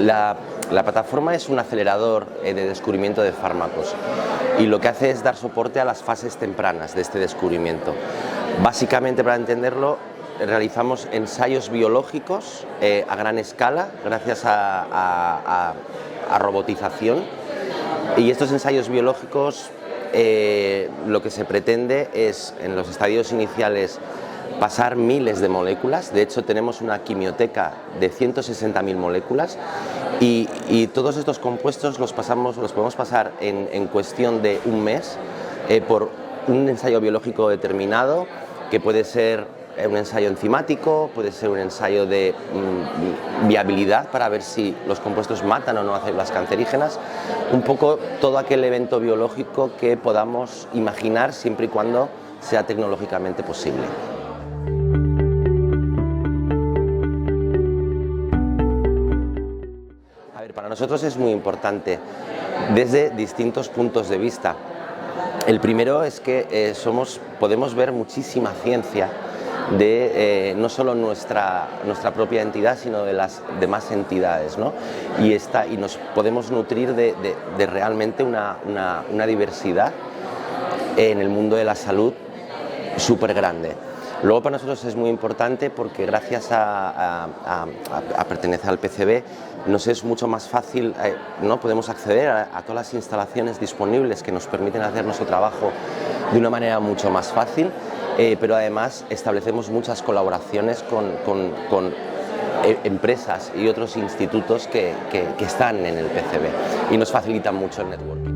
La plataforma es un acelerador de descubrimiento de fármacos y lo que hace es dar soporte a las fases tempranas de este descubrimiento. Básicamente, para entenderlo, realizamos ensayos biológicos a gran escala gracias a robotización, y estos ensayos biológicos lo que se pretende es, en los estadios iniciales, pasar miles de moléculas. De hecho, tenemos una quimioteca de 160.000 moléculas y todos estos compuestos los podemos pasar en cuestión de un mes por un ensayo biológico determinado, que puede ser un ensayo enzimático, puede ser un ensayo de viabilidad para ver si los compuestos matan o no a células cancerígenas, un poco todo aquel evento biológico que podamos imaginar, siempre y cuando sea tecnológicamente posible. A ver, para nosotros es muy importante desde distintos puntos de vista. El primero es que podemos ver muchísima ciencia de no solo nuestra propia entidad, sino de las demás entidades, ¿no? Y nos podemos nutrir de realmente una diversidad en el mundo de la salud súper grande. Luego, para nosotros es muy importante porque gracias a pertenecer al PCB nos es mucho más fácil, ¿no? Podemos acceder a todas las instalaciones disponibles que nos permiten hacer nuestro trabajo de una manera mucho más fácil, pero además establecemos muchas colaboraciones con empresas y otros institutos que están en el PCB y nos facilitan mucho el networking.